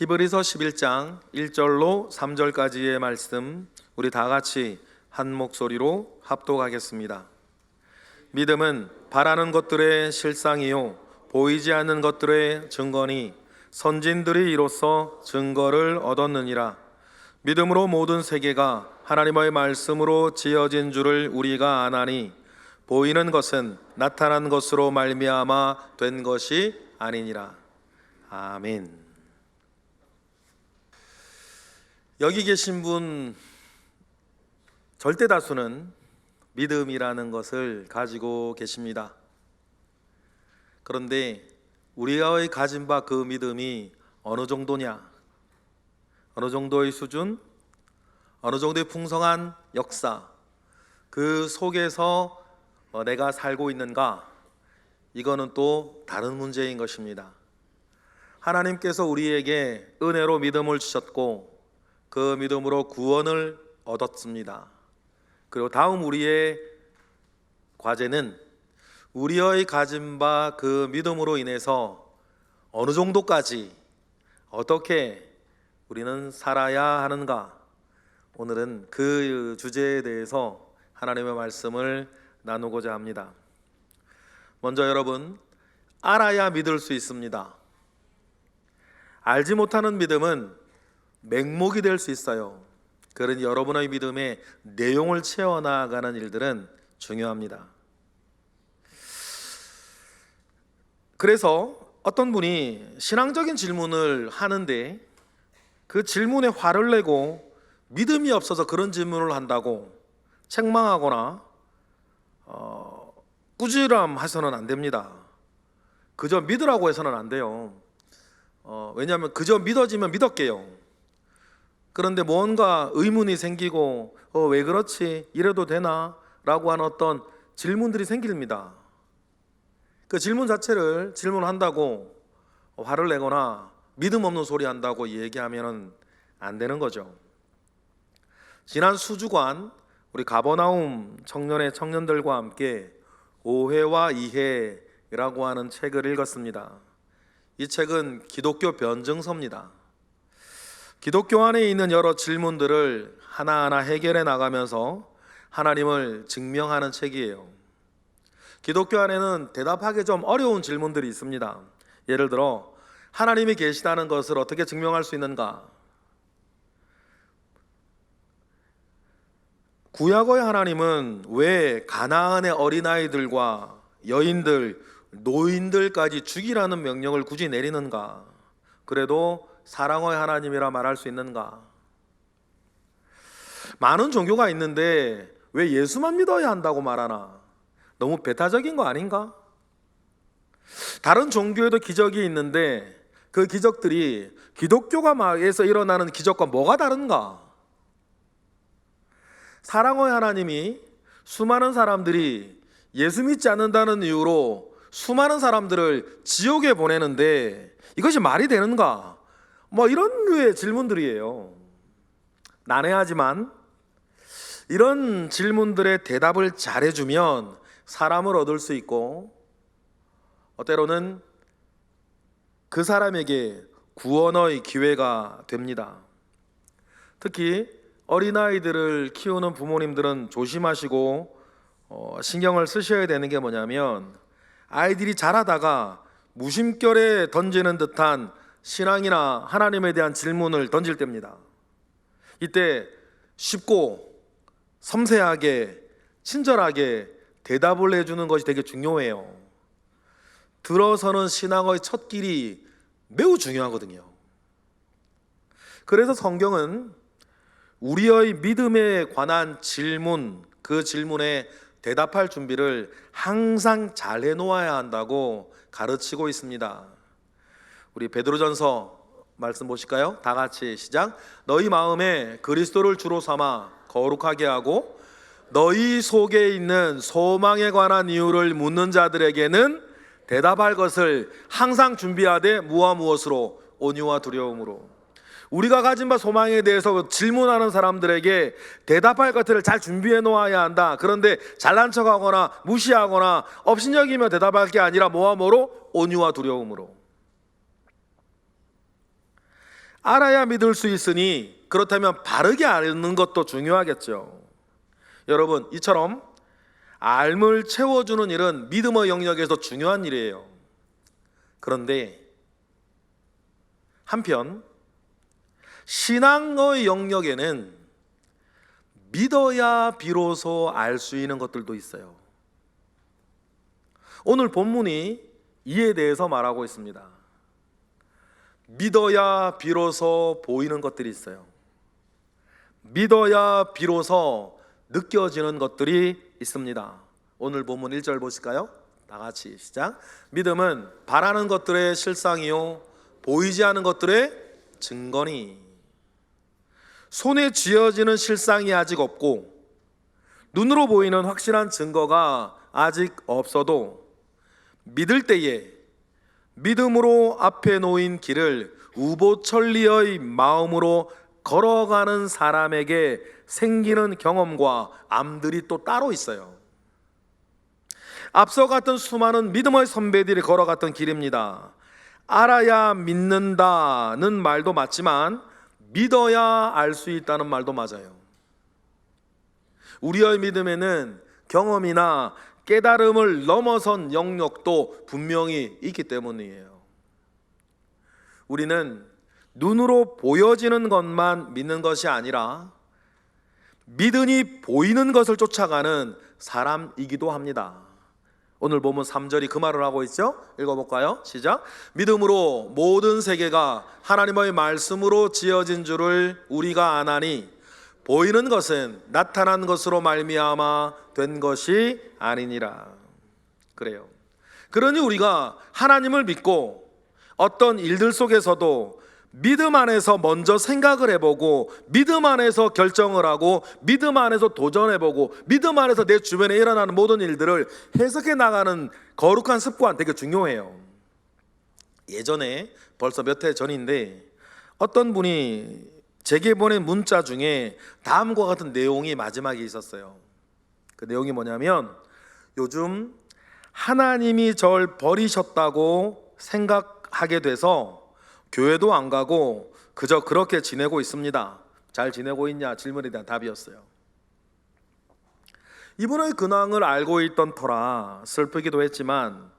히브리서 11장 1절로 3절까지의 말씀 우리 다 같이 한 목소리로 합독하겠습니다. 믿음은 바라는 것들의 실상이요 보이지 않는 것들의 증거니 선진들이 이로써 증거를 얻었느니라. 믿음으로 모든 세계가 하나님의 말씀으로 지어진 줄을 우리가 아나니 보이는 것은 나타난 것으로 말미암아 된 것이 아니니라. 아멘. 여기 계신 분 절대 다수는 믿음이라는 것을 가지고 계십니다. 그런데 우리가 가진 바 그 믿음이 어느 정도냐? 어느 정도의 수준? 어느 정도의 풍성한 역사? 그 속에서 내가 살고 있는가? 이거는 또 다른 문제인 것입니다. 하나님께서 우리에게 은혜로 믿음을 주셨고 그 믿음으로 구원을 얻었습니다. 그리고 다음 우리의 과제는 우리의 가진 바 그 믿음으로 인해서 어느 정도까지 어떻게 우리는 살아야 하는가? 오늘은 그 주제에 대해서 하나님의 말씀을 나누고자 합니다. 먼저 여러분, 알아야 믿을 수 있습니다. 알지 못하는 믿음은 맹목이 될 수 있어요. 그러니 여러분의 믿음의 내용을 채워나가는 일들은 중요합니다. 그래서 어떤 분이 신앙적인 질문을 하는데 그 질문에 화를 내고 믿음이 없어서 그런 질문을 한다고 책망하거나 꾸지람해서는 안 됩니다. 그저 믿으라고 해서는 안 돼요. 왜냐하면 그저 믿어지면 믿었게요. 그런데 뭔가 의문이 생기고 왜 그렇지? 이래도 되나? 라고 하는 어떤 질문들이 생깁니다. 그 질문 자체를 질문한다고 화를 내거나 믿음 없는 소리 한다고 얘기하면 안 되는 거죠. 지난 수주간 우리 가버나움 청년의 청년들과 함께 오해와 이해라고 하는 책을 읽었습니다. 이 책은 기독교 변증서입니다. 기독교 안에 있는 여러 질문들을 하나하나 해결해 나가면서 하나님을 증명하는 책이에요. 기독교 안에는 대답하기 좀 어려운 질문들이 있습니다. 예를 들어 하나님이 계시다는 것을 어떻게 증명할 수 있는가? 구약의 하나님은 왜 가나안의 어린아이들과 여인들, 노인들까지 죽이라는 명령을 굳이 내리는가? 그래도 사랑의 하나님이라 말할 수 있는가? 많은 종교가 있는데 왜 예수만 믿어야 한다고 말하나? 너무 배타적인 거 아닌가? 다른 종교에도 기적이 있는데 그 기적들이 기독교가에서 일어나는 기적과 뭐가 다른가? 사랑의 하나님이 수많은 사람들이 예수 믿지 않는다는 이유로 수많은 사람들을 지옥에 보내는데 이것이 말이 되는가? 이런 류의 질문들이에요. 난해하지만 이런 질문들의 대답을 잘해주면 사람을 얻을 수 있고 때로는 그 사람에게 구원의 기회가 됩니다. 특히 어린아이들을 키우는 부모님들은 조심하시고 신경을 쓰셔야 되는 게 뭐냐면 아이들이 자라다가 무심결에 던지는 듯한 신앙이나 하나님에 대한 질문을 던질 때입니다. 이때 쉽고 섬세하게 친절하게 대답을 해주는 것이 되게 중요해요. 들어서는 신앙의 첫 길이 매우 중요하거든요. 그래서 성경은 우리의 믿음에 관한 질문, 그 질문에 대답할 준비를 항상 잘 해놓아야 한다고 가르치고 있습니다. 우리 베드로전서 말씀 보실까요? 다 같이 시작. 너희 마음에 그리스도를 주로 삼아 거룩하게 하고 너희 속에 있는 소망에 관한 이유를 묻는 자들에게는 대답할 것을 항상 준비하되 무와 무엇으로? 온유와 두려움으로. 우리가 가진 바 소망에 대해서 질문하는 사람들에게 대답할 것들을 잘 준비해 놓아야 한다. 그런데 잘난 척하거나 무시하거나 업신여기며 대답할 게 아니라 뭐와 뭐로? 온유와 두려움으로. 알아야 믿을 수 있으니 그렇다면 바르게 아는 것도 중요하겠죠. 여러분, 이처럼 알을 채워주는 일은 믿음의 영역에서 중요한 일이에요. 그런데 한편 신앙의 영역에는 믿어야 비로소 알 수 있는 것들도 있어요. 오늘 본문이 이에 대해서 말하고 있습니다. 믿어야 비로소 보이는 것들이 있어요. 믿어야 비로소 느껴지는 것들이 있습니다. 오늘 본문 1절 보실까요? 다 같이 시작. 믿음은 바라는 것들의 실상이요 보이지 않는 것들의 증거니. 손에 쥐어지는 실상이 아직 없고 눈으로 보이는 확실한 증거가 아직 없어도 믿을 때에 믿음으로 앞에 놓인 길을 우보천리의 마음으로 걸어가는 사람에게 생기는 경험과 암들이 또 따로 있어요. 앞서 갔던 수많은 믿음의 선배들이 걸어갔던 길입니다. 알아야 믿는다는 말도 맞지만 믿어야 알 수 있다는 말도 맞아요. 우리의 믿음에는 경험이나 깨달음을 넘어선 영역도 분명히 있기 때문이에요. 우리는 눈으로 보여지는 것만 믿는 것이 아니라 믿으니 보이는 것을 쫓아가는 사람이기도 합니다. 오늘 보면 3절이 그 말을 하고 있죠? 읽어볼까요? 시작. 믿음으로 모든 세계가 하나님의 말씀으로 지어진 줄을 우리가 아나니 보이는 것은 나타난 것으로 말미암아 된 것이 아니니라. 그래요. 그러니 우리가 하나님을 믿고 어떤 일들 속에서도 믿음 안에서 먼저 생각을 해보고 믿음 안에서 결정을 하고 믿음 안에서 도전해보고 믿음 안에서 내 주변에 일어나는 모든 일들을 해석해 나가는 거룩한 습관 되게 중요해요. 예전에 벌써 몇 해 전인데 어떤 분이 제게 보낸 문자 중에 다음과 같은 내용이 마지막에 있었어요. 그 내용이 뭐냐면 요즘 하나님이 절 버리셨다고 생각하게 돼서 교회도 안 가고 그저 그렇게 지내고 있습니다. 잘 지내고 있냐 질문에 대한 답이었어요. 이분의 근황을 알고 있던 터라 슬프기도 했지만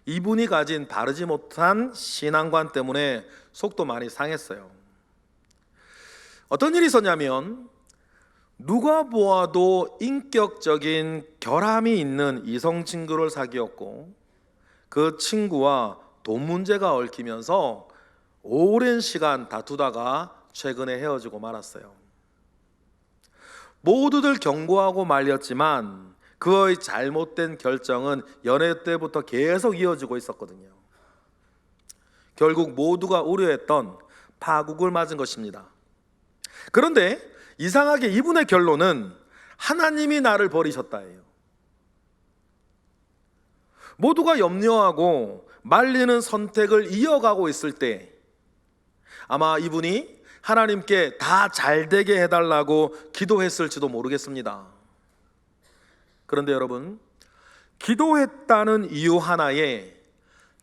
이분이 가진 바르지 못한 신앙관 때문에 속도 많이 상했어요. 어떤 일이 있었냐면 누가 보아도 인격적인 결함이 있는 이성 친구를 사귀었고 그 친구와 돈 문제가 얽히면서 오랜 시간 다투다가 최근에 헤어지고 말았어요. 모두들 경고하고 말렸지만 그의 잘못된 결정은 연애 때부터 계속 이어지고 있었거든요. 결국 모두가 우려했던 파국을 맞은 것입니다. 그런데 이상하게 이분의 결론은 하나님이 나를 버리셨다예요. 모두가 염려하고 말리는 선택을 이어가고 있을 때 아마 이분이 하나님께 다 잘되게 해달라고 기도했을지도 모르겠습니다. 그런데 여러분, 기도했다는 이유 하나에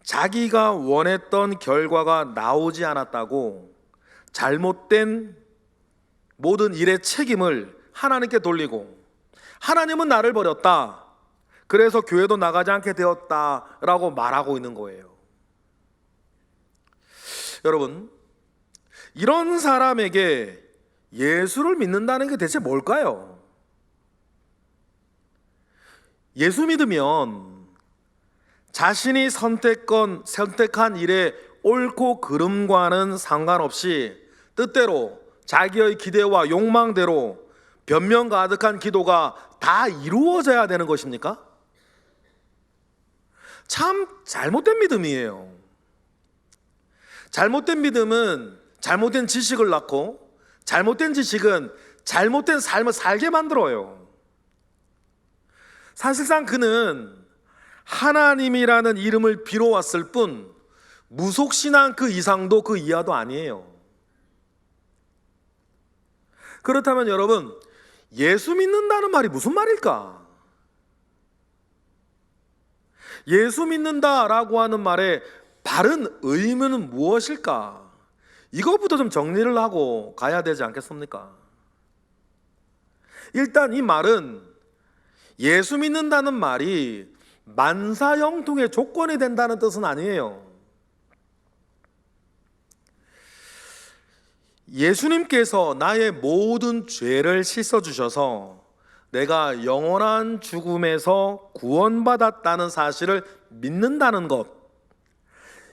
자기가 원했던 결과가 나오지 않았다고 잘못된 모든 일의 책임을 하나님께 돌리고 하나님은 나를 버렸다, 그래서 교회도 나가지 않게 되었다라고 말하고 있는 거예요. 여러분, 이런 사람에게 예수를 믿는다는 게 대체 뭘까요? 예수 믿으면 자신이 선택한 일의 옳고 그름과는 상관없이 뜻대로 자기의 기대와 욕망대로 변명 가득한 기도가 다 이루어져야 되는 것입니까? 참 잘못된 믿음이에요. 잘못된 믿음은 잘못된 지식을 낳고 잘못된 지식은 잘못된 삶을 살게 만들어요. 사실상 그는 하나님이라는 이름을 빌어왔을 뿐 무속신앙 그 이상도 그 이하도 아니에요. 그렇다면 여러분, 예수 믿는다는 말이 무슨 말일까? 예수 믿는다라고 하는 말의 바른 의미는 무엇일까? 이것부터 좀 정리를 하고 가야 되지 않겠습니까? 일단 이 말은 예수 믿는다는 말이 만사형통의 조건이 된다는 뜻은 아니에요. 예수님께서 나의 모든 죄를 씻어주셔서 내가 영원한 죽음에서 구원받았다는 사실을 믿는다는 것,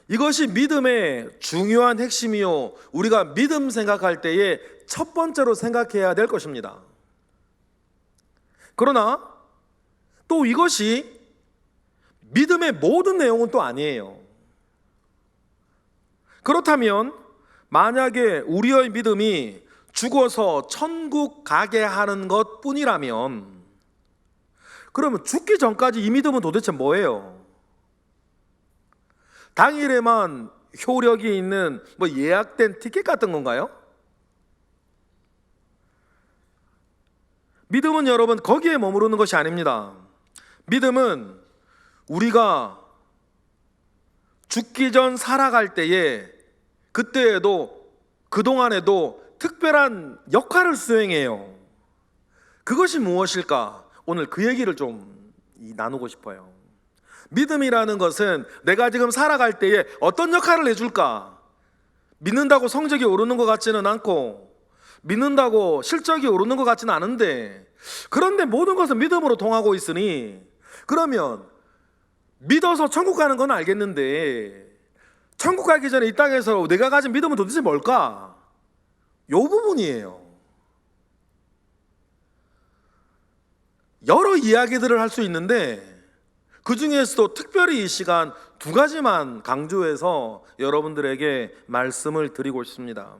이것이 믿음의 중요한 핵심이요, 우리가 믿음 생각할 때에 첫 번째로 생각해야 될 것입니다. 그러나 또 이것이 믿음의 모든 내용은 또 아니에요. 그렇다면 만약에 우리의 믿음이 죽어서 천국 가게 하는 것 뿐이라면, 그러면 죽기 전까지 이 믿음은 도대체 뭐예요? 당일에만 효력이 있는 예약된 티켓 같은 건가요? 믿음은 여러분 거기에 머무르는 것이 아닙니다. 믿음은 우리가 죽기 전 살아갈 때에, 그때에도 그동안에도 특별한 역할을 수행해요. 그것이 무엇일까? 오늘 그 얘기를 좀 나누고 싶어요. 믿음이라는 것은 내가 지금 살아갈 때에 어떤 역할을 해줄까? 믿는다고 성적이 오르는 것 같지는 않고, 믿는다고 실적이 오르는 것 같지는 않은데, 그런데 모든 것은 믿음으로 통하고 있으니, 그러면 믿어서 천국 가는 건 알겠는데 천국 가기 전에 이 땅에서 내가 가진 믿음은 도대체 뭘까? 이 부분이에요. 여러 이야기들을 할 수 있는데 그 중에서도 특별히 이 시간 두 가지만 강조해서 여러분들에게 말씀을 드리고 싶습니다.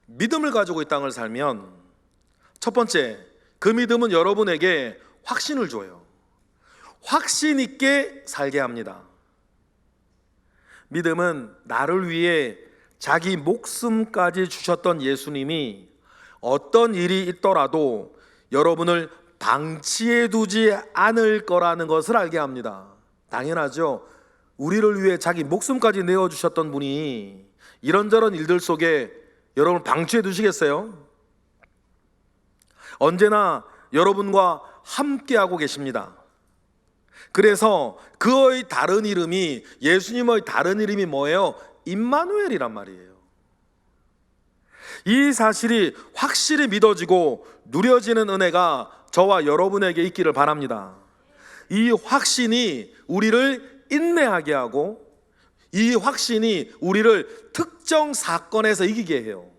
믿음을 가지고 이 땅을 살면 첫 번째, 그 믿음은 여러분에게 확신을 줘요. 확신 있게 살게 합니다. 믿음은 나를 위해 자기 목숨까지 주셨던 예수님이 어떤 일이 있더라도 여러분을 방치해 두지 않을 거라는 것을 알게 합니다. 당연하죠. 우리를 위해 자기 목숨까지 내어주셨던 분이 이런저런 일들 속에 여러분을 방치해 두시겠어요? 언제나 여러분과 함께하고 계십니다. 그래서 그의 다른 이름이, 예수님의 다른 이름이 뭐예요? 임마누엘이란 말이에요. 이 사실이 확실히 믿어지고 누려지는 은혜가 저와 여러분에게 있기를 바랍니다. 이 확신이 우리를 인내하게 하고, 이 확신이 우리를 특정 사건에서 이기게 해요.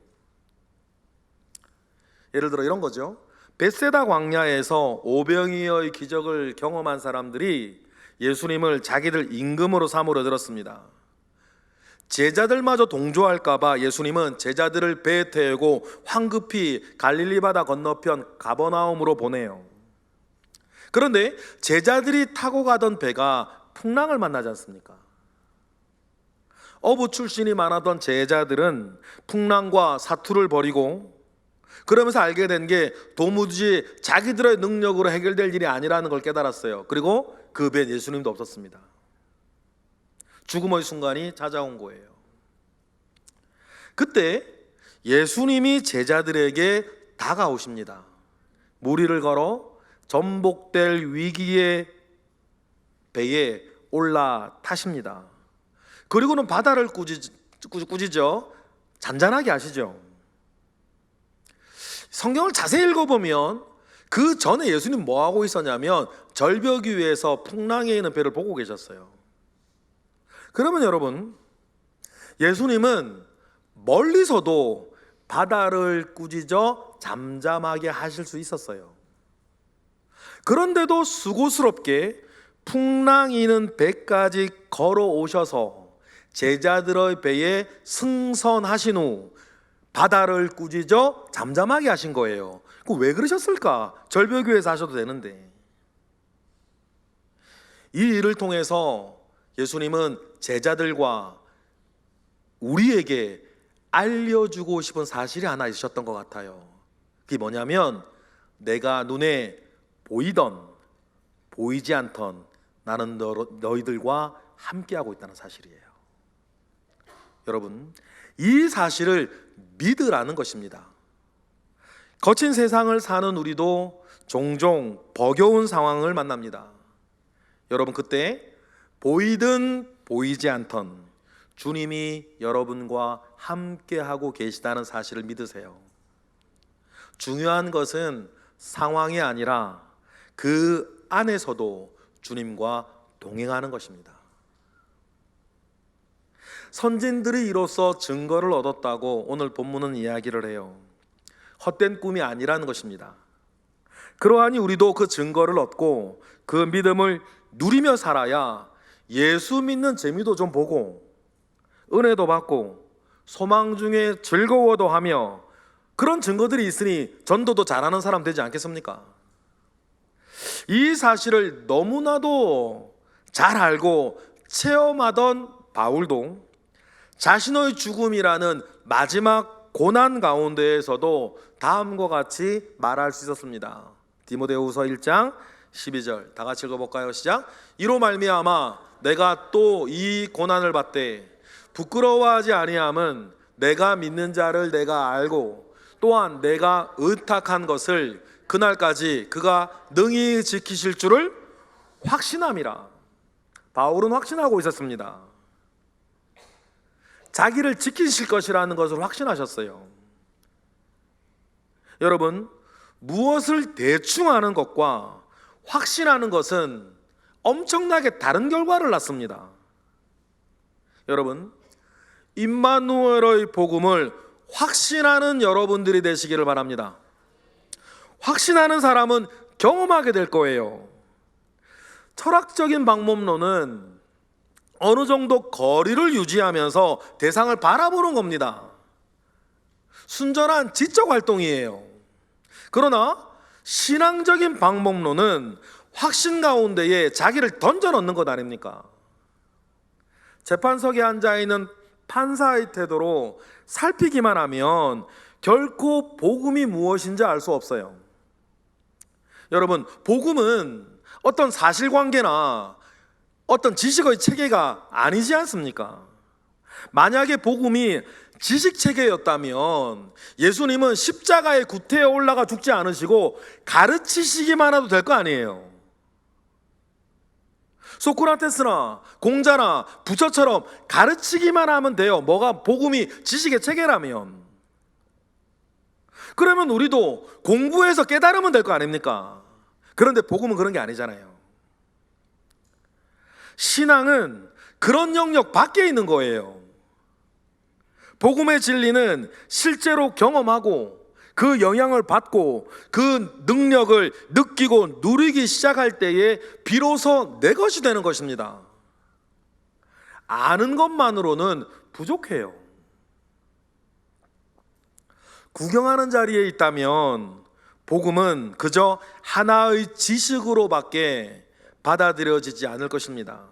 예를 들어 이런 거죠. 벳세다 광야에서 오병이어의 기적을 경험한 사람들이 예수님을 자기들 임금으로 삼으려 들었습니다. 제자들마저 동조할까봐 예수님은 제자들을 배에 태우고 황급히 갈릴리 바다 건너편 가버나움으로 보내요. 그런데 제자들이 타고 가던 배가 풍랑을 만나지 않습니까? 어부 출신이 많았던 제자들은 풍랑과 사투를 벌이고, 그러면서 알게 된 게 도무지 자기들의 능력으로 해결될 일이 아니라는 걸 깨달았어요. 그리고 그 배에 예수님도 없었습니다. 죽음의 순간이 찾아온 거예요. 그때 예수님이 제자들에게 다가오십니다. 무리를 걸어 전복될 위기의 배에 올라타십니다. 그리고는 바다를 꾸짖어 잔잔하게 하시죠. 성경을 자세히 읽어보면 그 전에 예수님 뭐 하고 있었냐면 절벽 위에서 풍랑에 있는 배를 보고 계셨어요. 그러면 여러분, 예수님은 멀리서도 바다를 꾸짖어 잠잠하게 하실 수 있었어요. 그런데도 수고스럽게 풍랑이 있는 배까지 걸어오셔서 제자들의 배에 승선하신 후 바다를 꾸짖어 잠잠하게 하신 거예요. 왜 그러셨을까? 절벽 위에서 하셔도 되는데. 이 일을 통해서 예수님은 제자들과 우리에게 알려주고 싶은 사실이 하나 있으셨던 것 같아요. 그게 뭐냐면, 내가 눈에 보이던 보이지 않던 나는 너희들과 함께하고 있다는 사실이에요. 여러분, 이 사실을 믿으라는 것입니다. 거친 세상을 사는 우리도 종종 버거운 상황을 만납니다. 여러분, 그때 보이든 보이지 않던 주님이 여러분과 함께하고 계시다는 사실을 믿으세요. 중요한 것은 상황이 아니라 그 안에서도 주님과 동행하는 것입니다. 선진들이 이로써 증거를 얻었다고 오늘 본문은 이야기를 해요. 헛된 꿈이 아니라는 것입니다. 그러하니 우리도 그 증거를 얻고 그 믿음을 누리며 살아야 예수 믿는 재미도 좀 보고 은혜도 받고 소망 중에 즐거워도 하며 그런 증거들이 있으니 전도도 잘하는 사람 되지 않겠습니까? 이 사실을 너무나도 잘 알고 체험하던 바울도 자신의 죽음이라는 마지막 고난 가운데에서도 다음과 같이 말할 수 있었습니다. 디모데후서 1장 12절 다 같이 읽어볼까요? 시작. 이로 말미암아 내가 또 이 고난을 받되 부끄러워하지 아니함은 내가 믿는 자를 내가 알고 또한 내가 의탁한 것을 그날까지 그가 능히 지키실 줄을 확신함이라. 바울은 확신하고 있었습니다. 자기를 지키실 것이라는 것을 확신하셨어요. 여러분, 무엇을 대충 하는 것과 확신하는 것은 엄청나게 다른 결과를 낳습니다. 여러분, 임마누엘의 복음을 확신하는 여러분들이 되시기를 바랍니다. 확신하는 사람은 경험하게 될 거예요. 철학적인 방법론은 어느 정도 거리를 유지하면서 대상을 바라보는 겁니다. 순전한 지적 활동이에요. 그러나 신앙적인 방법론은 확신 가운데에 자기를 던져 넣는 것 아닙니까? 재판석에 앉아있는 판사의 태도로 살피기만 하면 결코 복음이 무엇인지 알 수 없어요. 여러분, 복음은 어떤 사실관계나 어떤 지식의 체계가 아니지 않습니까? 만약에 복음이 지식 체계였다면 예수님은 십자가에 구태에 올라가 죽지 않으시고 가르치시기만 해도 될 거 아니에요. 소크라테스나 공자나 부처처럼 가르치기만 하면 돼요. 뭐가 복음이 지식의 체계라면. 그러면 우리도 공부해서 깨달으면 될 거 아닙니까? 그런데 복음은 그런 게 아니잖아요. 신앙은 그런 영역 밖에 있는 거예요. 복음의 진리는 실제로 경험하고 그 영향을 받고 그 능력을 느끼고 누리기 시작할 때에 비로소 내 것이 되는 것입니다. 아는 것만으로는 부족해요. 구경하는 자리에 있다면 복음은 그저 하나의 지식으로밖에 받아들여지지 않을 것입니다.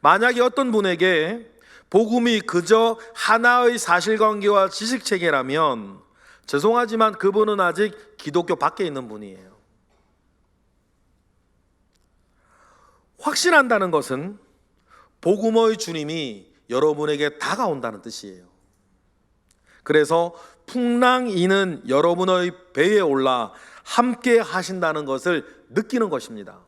만약에 어떤 분에게 복음이 그저 하나의 사실관계와 지식체계라면 죄송하지만 그분은 아직 기독교 밖에 있는 분이에요. 확신한다는 것은 복음의 주님이 여러분에게 다가온다는 뜻이에요. 그래서 풍랑이는 여러분의 배에 올라 함께 하신다는 것을 느끼는 것입니다.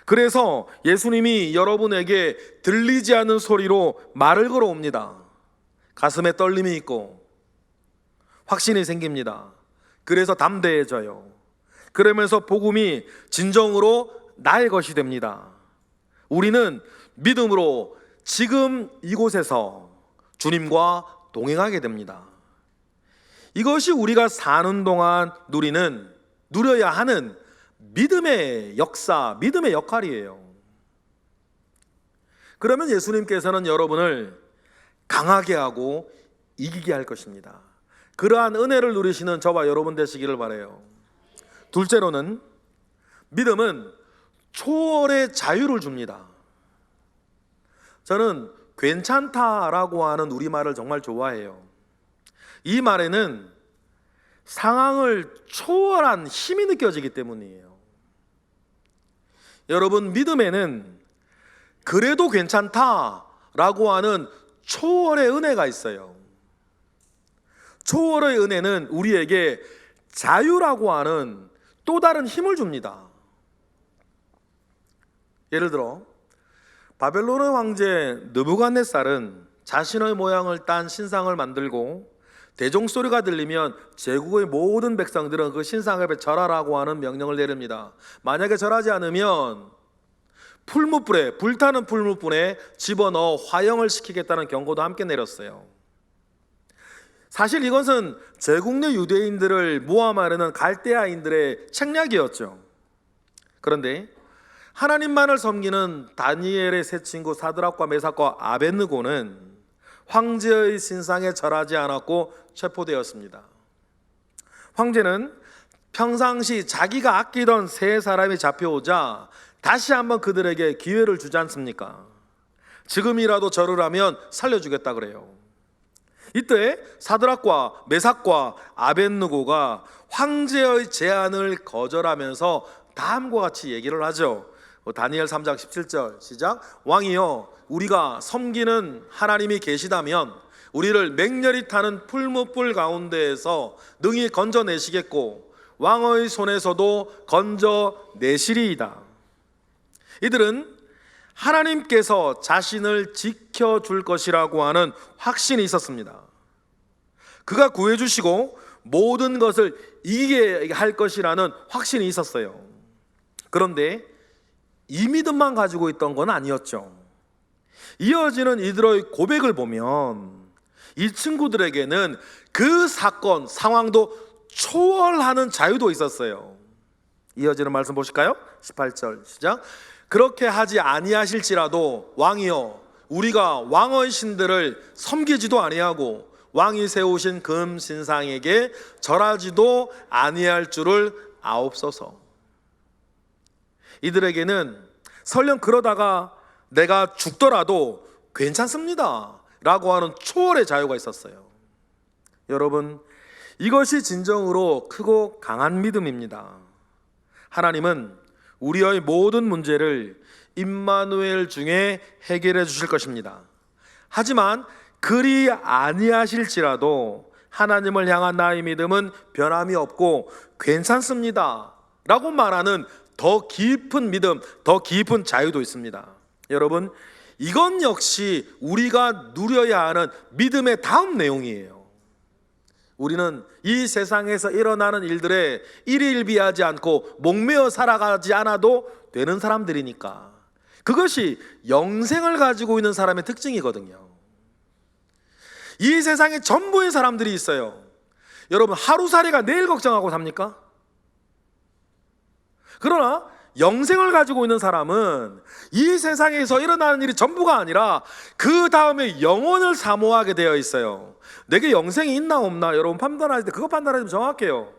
그래서 예수님이 여러분에게 들리지 않는 소리로 말을 걸어옵니다. 가슴에 떨림이 있고 확신이 생깁니다. 그래서 담대해져요. 그러면서 복음이 진정으로 나의 것이 됩니다. 우리는 믿음으로 지금 이곳에서 주님과 동행하게 됩니다. 이것이 우리가 사는 동안 누려야 하는 믿음의 역사, 믿음의 역할이에요. 그러면 예수님께서는 여러분을 강하게 하고 이기게 할 것입니다. 그러한 은혜를 누리시는 저와 여러분 되시기를 바라요. 둘째로는 믿음은 초월의 자유를 줍니다. 저는 괜찮다라고 하는 우리말을 정말 좋아해요. 이 말에는 상황을 초월한 힘이 느껴지기 때문이에요. 여러분, 믿음에는 그래도 괜찮다라고 하는 초월의 은혜가 있어요. 초월의 은혜는 우리에게 자유라고 하는 또 다른 힘을 줍니다. 예를 들어 바벨론의 황제 느부갓네살은 자신의 모양을 딴 신상을 만들고 대종소리가 들리면 제국의 모든 백성들은 그 신상 앞에 절하라고 하는 명령을 내립니다. 만약에 절하지 않으면 불타는 풀무불에 집어넣어 화형을 시키겠다는 경고도 함께 내렸어요. 사실 이것은 제국 내 유대인들을 모함하려는 갈대아인들의 책략이었죠. 그런데 하나님만을 섬기는 다니엘의 세 친구 사드락과 메삭과 아벳느고는 황제의 신상에 절하지 않았고 체포되었습니다. 황제는 평상시 자기가 아끼던 세 사람이 잡혀오자 다시 한번 그들에게 기회를 주지 않습니까? 지금이라도 절을 하면 살려주겠다 그래요. 이때 사드락과 메삭과 아벳느고가 황제의 제안을 거절하면서 다음과 같이 얘기를 하죠. 다니엘 3장 17절 시작. 왕이여, 우리가 섬기는 하나님이 계시다면 우리를 맹렬히 타는 풀무불 가운데에서 능히 건져내시겠고 왕의 손에서도 건져내시리이다. 이들은 하나님께서 자신을 지켜줄 것이라고 하는 확신이 있었습니다. 그가 구해주시고 모든 것을 이기게 할 것이라는 확신이 있었어요. 그런데 이 믿음만 가지고 있던 건 아니었죠. 이어지는 이들의 고백을 보면 이 친구들에게는 그 사건, 상황도 초월하는 자유도 있었어요. 이어지는 말씀 보실까요? 18절 시작. 그렇게 하지 아니하실지라도 왕이여, 우리가 왕의 신들을 섬기지도 아니하고 왕이 세우신 금 신상에게 절하지도 아니할 줄을 아옵소서. 이들에게는 설령 그러다가 내가 죽더라도 괜찮습니다 라고 하는 초월의 자유가 있었어요. 여러분, 이것이 진정으로 크고 강한 믿음입니다. 하나님은 우리의 모든 문제를 임마누엘 중에 해결해 주실 것입니다. 하지만 그리 아니하실지라도 하나님을 향한 나의 믿음은 변함이 없고 괜찮습니다 라고 말하는 더 깊은 믿음, 더 깊은 자유도 있습니다. 여러분, 이건 역시 우리가 누려야 하는 믿음의 다음 내용이에요. 우리는 이 세상에서 일어나는 일들에 일희일비하지 않고 목매어 살아가지 않아도 되는 사람들이니까 그것이 영생을 가지고 있는 사람의 특징이거든요. 이 세상에 전부의 사람들이 있어요. 여러분, 하루살이가 내일 걱정하고 삽니까? 그러나 영생을 가지고 있는 사람은 이 세상에서 일어나는 일이 전부가 아니라 그 다음에 영원을 사모하게 되어 있어요. 내게 영생이 있나 없나 여러분 판단할 때 그거 판단하시면 정확해요.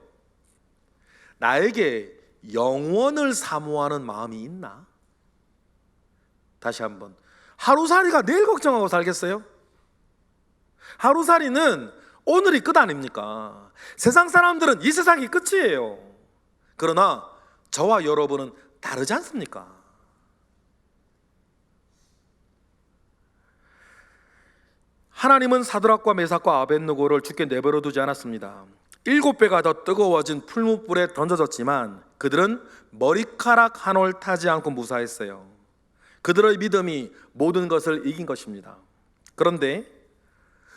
나에게 영원을 사모하는 마음이 있나? 다시 한번, 하루살이가 내일 걱정하고 살겠어요? 하루살이는 오늘이 끝 아닙니까? 세상 사람들은 이 세상이 끝이에요. 그러나 저와 여러분은 다르지 않습니까? 하나님은 사드락과 메삭과 아벳느고를 죽게 내버려 두지 않았습니다. 7배가 더 뜨거워진 풀무불에 던져졌지만 그들은 머리카락 한 올 타지 않고 무사했어요. 그들의 믿음이 모든 것을 이긴 것입니다. 그런데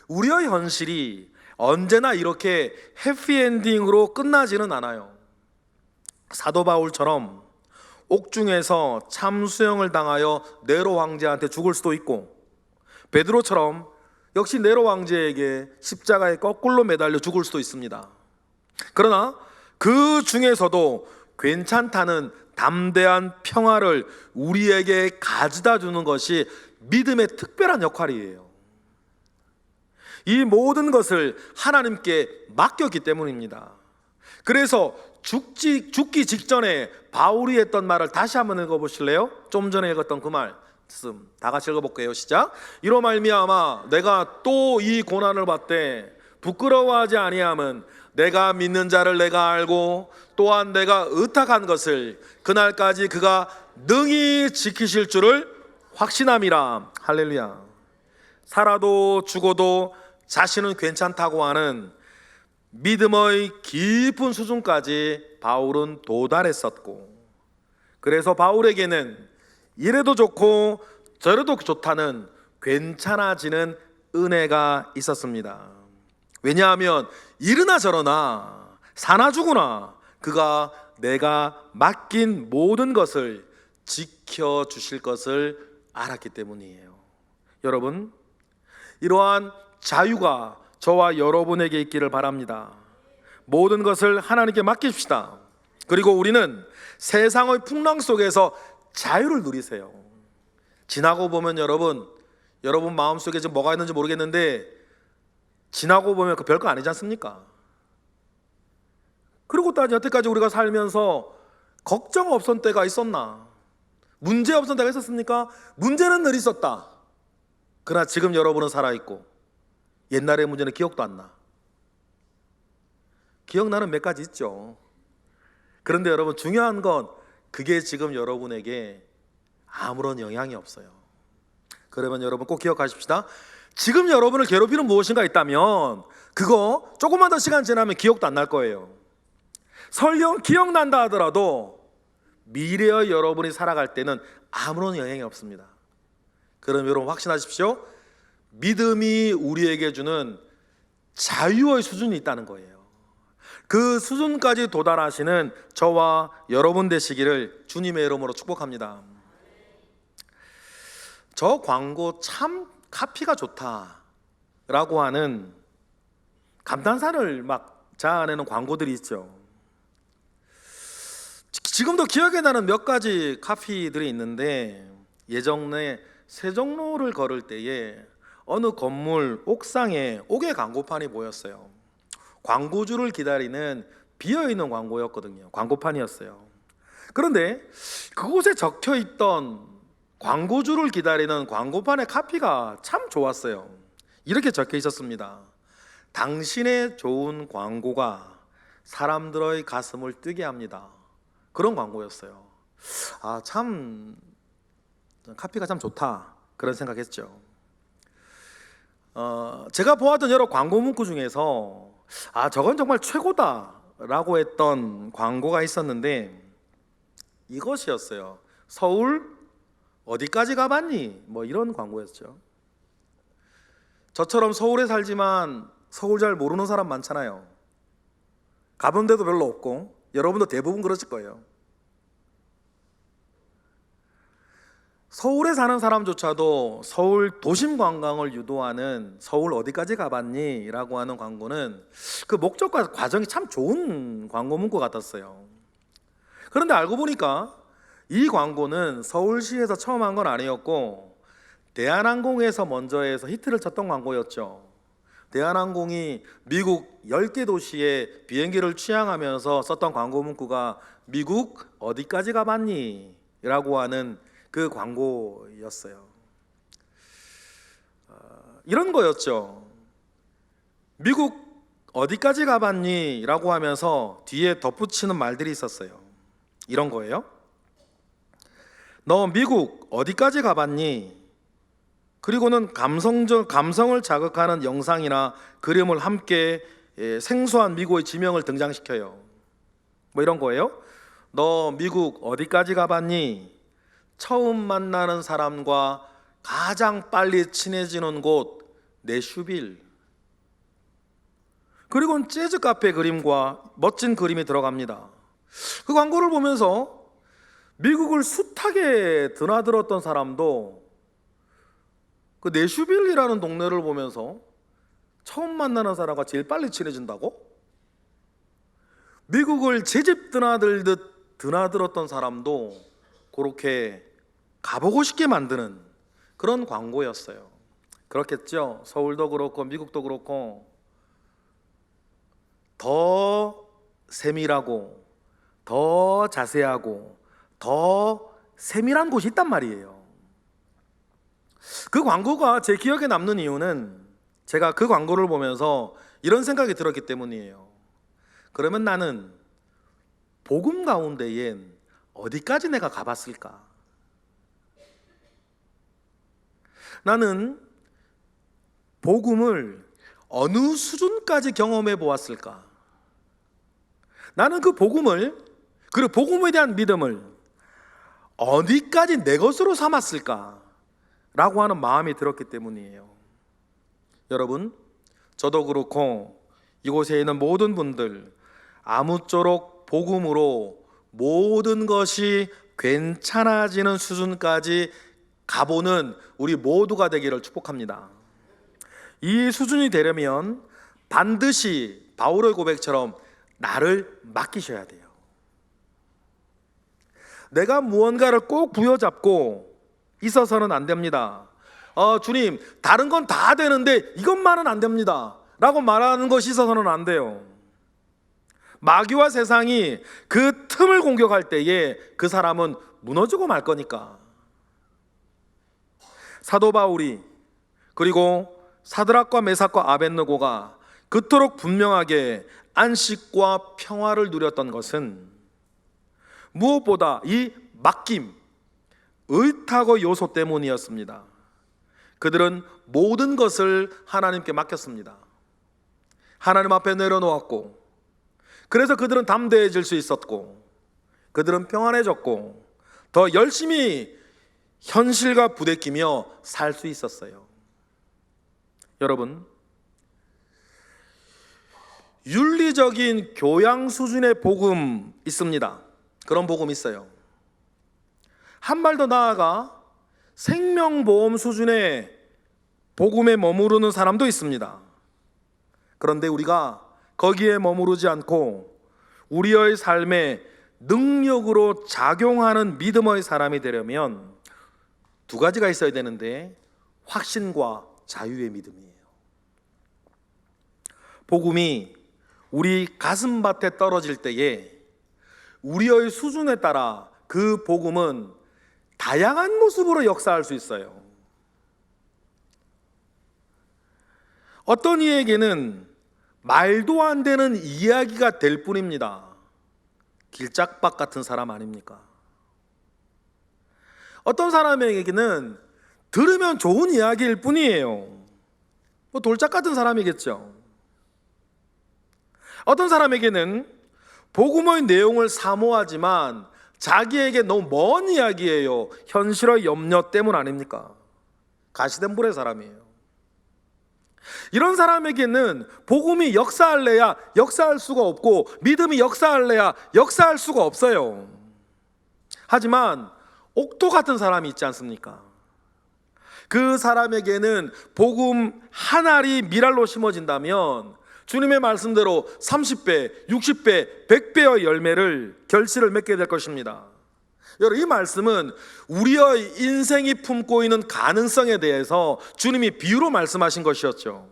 우리의 현실이 언제나 이렇게 해피엔딩으로 끝나지는 않아요. 사도 바울처럼 옥중에서 참수형을 당하여 네로 황제한테 죽을 수도 있고, 베드로처럼 역시 네로 황제에게 십자가에 거꾸로 매달려 죽을 수도 있습니다. 그러나 그 중에서도 괜찮다는 담대한 평화를 우리에게 가져다 주는 것이 믿음의 특별한 역할이에요. 이 모든 것을 하나님께 맡겼기 때문입니다. 그래서 죽기 직전에 바울이 했던 말을 다시 한번 읽어보실래요? 좀 전에 읽었던 그 말씀 다 같이 읽어볼게요. 시작. 이로 말미암아 내가 또 이 고난을 받되 부끄러워하지 아니함은 내가 믿는 자를 내가 알고 또한 내가 의탁한 것을 그날까지 그가 능히 지키실 줄을 확신함이라. 할렐루야. 살아도 죽어도 자신은 괜찮다고 하는 믿음의 깊은 수준까지 바울은 도달했었고, 그래서 바울에게는 이래도 좋고 저래도 좋다는 괜찮아지는 은혜가 있었습니다. 왜냐하면 이르나 저러나 사나 죽으나 그가 내가 맡긴 모든 것을 지켜주실 것을 알았기 때문이에요. 여러분, 이러한 자유가 저와 여러분에게 있기를 바랍니다. 모든 것을 하나님께 맡깁시다. 그리고 우리는 세상의 풍랑 속에서 자유를 누리세요. 지나고 보면 여러분 마음속에 지금 뭐가 있는지 모르겠는데 지나고 보면 그 별거 아니지 않습니까? 그리고 또 여태까지 우리가 살면서 걱정 없었던 때가 있었나? 문제 없었던 때가 있었습니까? 문제는 늘 있었다. 그러나 지금 여러분은 살아있고 옛날의 문제는 기억도 안 나. 기억나는 몇 가지 있죠. 그런데 여러분, 중요한 건 그게 지금 여러분에게 아무런 영향이 없어요. 그러면 여러분 꼭 기억하십시다. 지금 여러분을 괴롭히는 무엇인가 있다면 그거 조금만 더 시간 지나면 기억도 안 날 거예요. 설령 기억난다 하더라도 미래의 여러분이 살아갈 때는 아무런 영향이 없습니다. 그럼 여러분 확신하십시오. 믿음이 우리에게 주는 자유의 수준이 있다는 거예요. 그 수준까지 도달하시는 저와 여러분 되시기를 주님의 이름으로 축복합니다. 저 광고 참 카피가 좋다라고 하는 감탄사를 막 자아내는 광고들이 있죠. 지금도 기억에 나는 몇 가지 카피들이 있는데, 예전에 세종로를 걸을 때에 어느 건물 옥상에 옥외 광고판이 보였어요. 광고주를 기다리는 비어있는 광고였거든요. 광고판이었어요. 그런데 그곳에 적혀있던 광고주를 기다리는 광고판의 카피가 참 좋았어요. 이렇게 적혀 있었습니다. 당신의 좋은 광고가 사람들의 가슴을 뛰게 합니다. 그런 광고였어요. 참 카피가 참 좋다, 그런 생각했죠. 제가 보았던 여러 광고 문구 중에서 저건 정말 최고다라고 했던 광고가 있었는데 이것이었어요. 서울 어디까지 가봤니? 뭐 이런 광고였죠. 저처럼 서울에 살지만 서울 잘 모르는 사람 많잖아요. 가본 데도 별로 없고, 여러분도 대부분 그러실 거예요. 서울에 사는 사람조차도 서울 도심 관광을 유도하는 서울 어디까지 가봤니? 라고 하는 광고는 그 목적과 과정이 참 좋은 광고 문구 같았어요. 그런데 알고 보니까 이 광고는 서울시에서 처음 한 건 아니었고 대한항공에서 먼저 해서 히트를 쳤던 광고였죠. 대한항공이 미국 10개 도시에 비행기를 취항하면서 썼던 광고 문구가 미국 어디까지 가봤니? 라고 하는 그 광고였어요. 이런 거였죠. 미국 어디까지 가봤니? 라고 하면서 뒤에 덧붙이는 말들이 있었어요. 이런 거예요. 너 미국 어디까지 가봤니? 그리고는 감성을 자극하는 영상이나 그림을 함께 생소한 미국의 지명을 등장시켜요. 뭐 이런 거예요. 너 미국 어디까지 가봤니? 처음 만나는 사람과 가장 빨리 친해지는 곳 내슈빌. 그리고는 재즈 카페 그림과 멋진 그림이 들어갑니다. 그 광고를 보면서 미국을 숱하게 드나들었던 사람도 그 내슈빌이라는 동네를 보면서 처음 만나는 사람과 제일 빨리 친해진다고? 미국을 제집 드나들듯 드나들었던 사람도 그렇게 가보고 싶게 만드는 그런 광고였어요. 그렇겠죠. 서울도 그렇고 미국도 그렇고 더 세밀하고 더 자세하고 더 세밀한 곳이 있단 말이에요. 그 광고가 제 기억에 남는 이유는 제가 그 광고를 보면서 이런 생각이 들었기 때문이에요. 그러면 나는 복음 가운데엔 어디까지 내가 가봤을까? 나는 복음을 어느 수준까지 경험해 보았을까? 나는 그 복음을, 그리고 복음에 대한 믿음을 어디까지 내 것으로 삼았을까? 라고 하는 마음이 들었기 때문이에요. 여러분, 저도 그렇고 이곳에 있는 모든 분들, 아무쪼록 복음으로 모든 것이 괜찮아지는 수준까지 가보는 우리 모두가 되기를 축복합니다. 이 수준이 되려면 반드시 바울의 고백처럼 나를 맡기셔야 돼요. 내가 무언가를 꼭 부여잡고 있어서는 안 됩니다. 주님, 다른 건 다 되는데 이것만은 안 됩니다 라고 말하는 것이 있어서는 안 돼요. 마귀와 세상이 그 틈을 공격할 때에 그 사람은 무너지고 말 거니까. 사도 바울이, 그리고 사드락과 메삭과 아벳느고가 그토록 분명하게 안식과 평화를 누렸던 것은 무엇보다 이 맡김, 의탁의 요소 때문이었습니다. 그들은 모든 것을 하나님께 맡겼습니다. 하나님 앞에 내려놓았고, 그래서 그들은 담대해질 수 있었고, 그들은 평안해졌고, 더 열심히 현실과 부대끼며 살 수 있었어요. 여러분, 윤리적인 교양 수준의 복음 있습니다. 그런 복음 있어요. 한 발 더 나아가 생명보험 수준의 복음에 머무르는 사람도 있습니다. 그런데 우리가 거기에 머무르지 않고 우리의 삶에 능력으로 작용하는 믿음의 사람이 되려면 두 가지가 있어야 되는데, 확신과 자유의 믿음이에요. 복음이 우리 가슴밭에 떨어질 때에 우리의 수준에 따라 그 복음은 다양한 모습으로 역사할 수 있어요. 어떤 이에게는 말도 안 되는 이야기가 될 뿐입니다. 길짝박 같은 사람 아닙니까? 어떤 사람에게는 들으면 좋은 이야기일 뿐이에요. 돌짝 같은 사람이겠죠. 어떤 사람에게는 복음의 내용을 사모하지만 자기에게 너무 먼 이야기예요. 현실의 염려 때문 아닙니까? 가시된 불의 사람이에요. 이런 사람에게는 복음이 역사할래야 역사할 수가 없고, 믿음이 역사할래야 역사할 수가 없어요. 하지만 옥토 같은 사람이 있지 않습니까? 그 사람에게는 복음 한 알이 밀알로 심어진다면 주님의 말씀대로 30배, 60배, 100배의 열매를, 결실을 맺게 될 것입니다. 여러분, 이 말씀은 우리의 인생이 품고 있는 가능성에 대해서 주님이 비유로 말씀하신 것이었죠.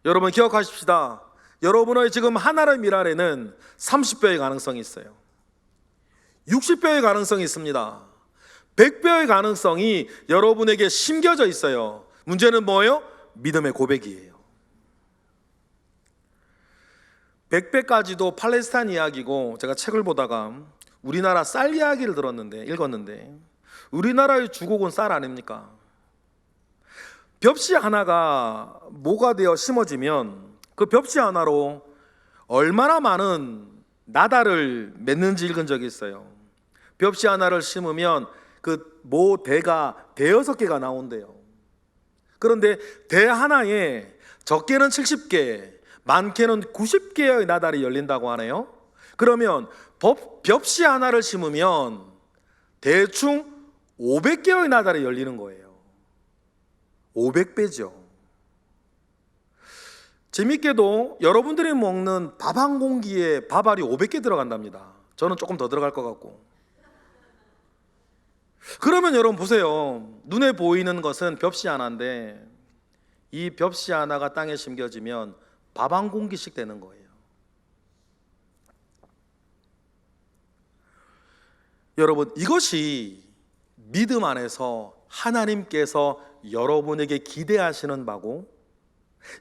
여러분 기억하십시다. 여러분의 지금 하나의 밀알에는 30배의 가능성이 있어요. 60배의 가능성이 있습니다. 100배의 가능성이 여러분에게 심겨져 있어요. 문제는 뭐예요? 믿음의 고백이에요. 100배까지도 팔레스타인 이야기고, 제가 책을 보다가 우리나라 쌀 이야기를 읽었는데 우리나라의 주곡은 쌀 아닙니까? 벽시 하나가 모가 되어 심어지면 그 벽시 하나로 얼마나 많은 나달을 맺는지 읽은 적이 있어요. 벽시 하나를 심으면 그 모 대가 대여섯 개가 나온대요. 그런데 대 하나에 적게는 70개, 많게는 90개의 나달이 열린다고 하네요. 그러면 벽시 하나를 심으면 대충 500개의 나달이 열리는 거예요. 500배죠. 재밌게도 여러분들이 먹는 밥 한 공기에 밥알이 500개 들어간답니다. 저는 조금 더 들어갈 것 같고. 그러면 여러분 보세요. 눈에 보이는 것은 벽시 하나인데 이 벽시 하나가 땅에 심겨지면 밥 한 공기씩 되는 거예요. 여러분, 이것이 믿음 안에서 하나님께서 여러분에게 기대하시는 바고,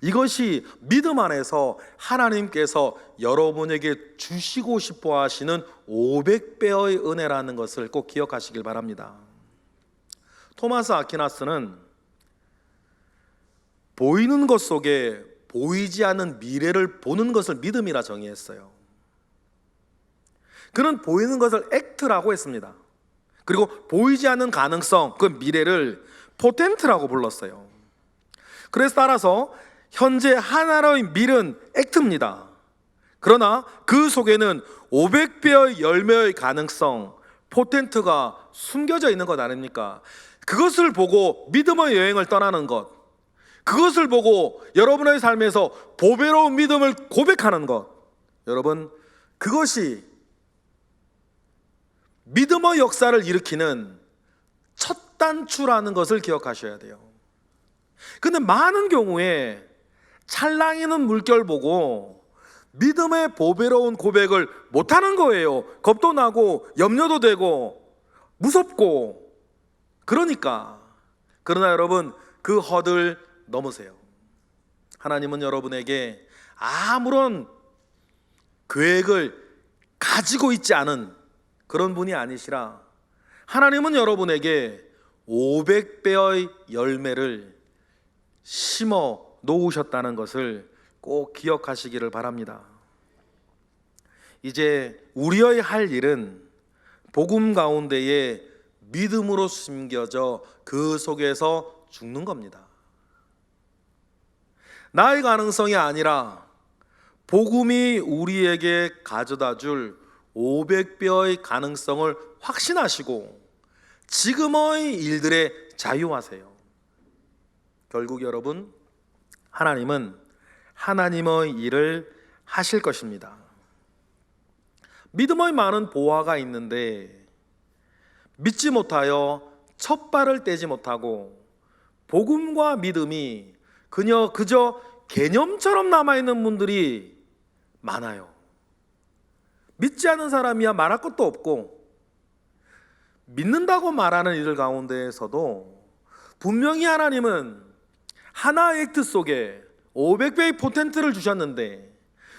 이것이 믿음 안에서 하나님께서 여러분에게 주시고 싶어 하시는 500배의 은혜라는 것을 꼭 기억하시길 바랍니다. 토마스 아퀴나스는 보이는 것 속에 보이지 않는 미래를 보는 것을 믿음이라 정의했어요. 그는 보이는 것을 액트라고 했습니다. 그리고 보이지 않는 가능성, 그 미래를 포텐트라고 불렀어요. 그래서 따라서 현재 하나의 밀은 액트입니다. 그러나 그 속에는 500배의 열매의 가능성, 포텐트가 숨겨져 있는 것 아닙니까? 그것을 보고 믿음의 여행을 떠나는 것, 그것을 보고 여러분의 삶에서 보배로운 믿음을 고백하는 것, 여러분, 그것이 믿음의 역사를 일으키는 첫 단추라는 것을 기억하셔야 돼요. 근데 많은 경우에 찰랑이는 물결 보고 믿음의 보배로운 고백을 못하는 거예요. 겁도 나고 염려도 되고 무섭고. 그러나 여러분, 그 허들 넘으세요. 하나님은 여러분에게 아무런 계획을 가지고 있지 않은 그런 분이 아니시라, 하나님은 여러분에게 500배의 열매를 심어 놓으셨다는 것을 꼭 기억하시기를 바랍니다. 이제 우리의 할 일은 복음 가운데에 믿음으로 숨겨져 그 속에서 죽는 겁니다. 나의 가능성이 아니라 복음이 우리에게 가져다 줄 500배의 가능성을 확신하시고 지금의 일들에 자유하세요. 결국 여러분, 하나님은 하나님의 일을 하실 것입니다. 믿음의 많은 보화가 있는데 믿지 못하여 첫 발을 떼지 못하고 복음과 믿음이 그저 개념처럼 남아있는 분들이 많아요. 믿지 않는 사람이야 말할 것도 없고, 믿는다고 말하는 이들 가운데에서도 분명히 하나님은 하나의 액트 속에 500배의 포텐트를 주셨는데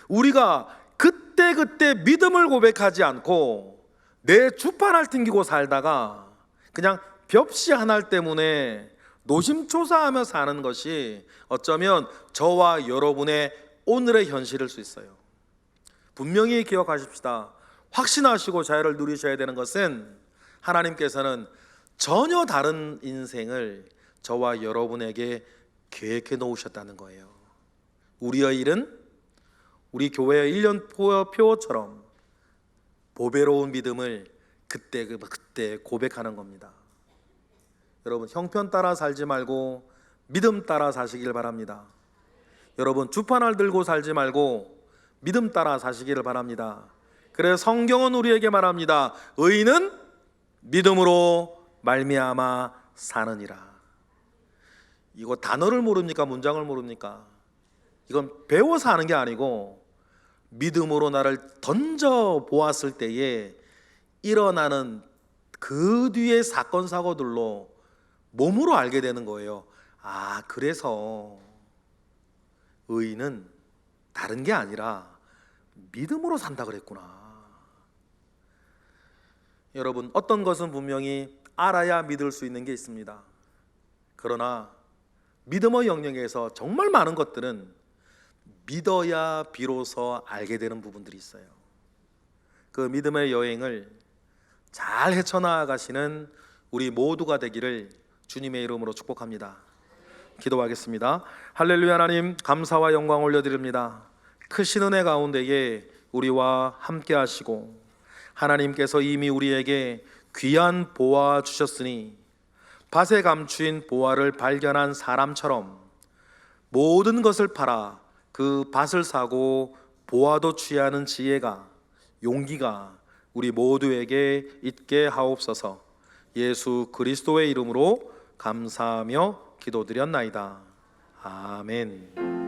우리가 그때 믿음을 고백하지 않고 내 주판을 튕기고 살다가 그냥 벽시 하나 때문에 노심초사하며 사는 것이 어쩌면 저와 여러분의 오늘의 현실일 수 있어요. 분명히 기억하십시다. 확신하시고 자유를 누리셔야 되는 것은 하나님께서는 전혀 다른 인생을 저와 여러분에게 계획해 놓으셨다는 거예요. 우리의 일은 우리 교회의 1년표처럼 보배로운 믿음을 그때 고백하는 겁니다. 여러분, 형편 따라 살지 말고 믿음 따라 사시길 바랍니다. 여러분, 주판을 들고 살지 말고 믿음 따라 사시기를 바랍니다. 그래서 성경은 우리에게 말합니다. 의인은 믿음으로 말미암아 사느니라. 이거 단어를 모릅니까? 문장을 모릅니까? 이건 배워서 하는 게 아니고 믿음으로 나를 던져 보았을 때에 일어나는 그 뒤의 사건 사고들로 몸으로 알게 되는 거예요. 아, 그래서 의인은 다른 게 아니라 믿음으로 산다 그랬구나. 여러분, 어떤 것은 분명히 알아야 믿을 수 있는 게 있습니다. 그러나 믿음의 영역에서 정말 많은 것들은 믿어야 비로소 알게 되는 부분들이 있어요. 그 믿음의 여행을 잘 헤쳐나가시는 우리 모두가 되기를 주님의 이름으로 축복합니다. 기도하겠습니다. 할렐루야. 하나님, 감사와 영광 올려드립니다. 크신 은혜 가운데에 우리와 함께 하시고 하나님께서 이미 우리에게 귀한 보화 주셨으니 밭에 감추인 보화를 발견한 사람처럼 모든 것을 팔아 그 밭을 사고 보화도 취하는 지혜가, 용기가 우리 모두에게 있게 하옵소서. 예수 그리스도의 이름으로 감사하며 기도드렸나이다. 아멘.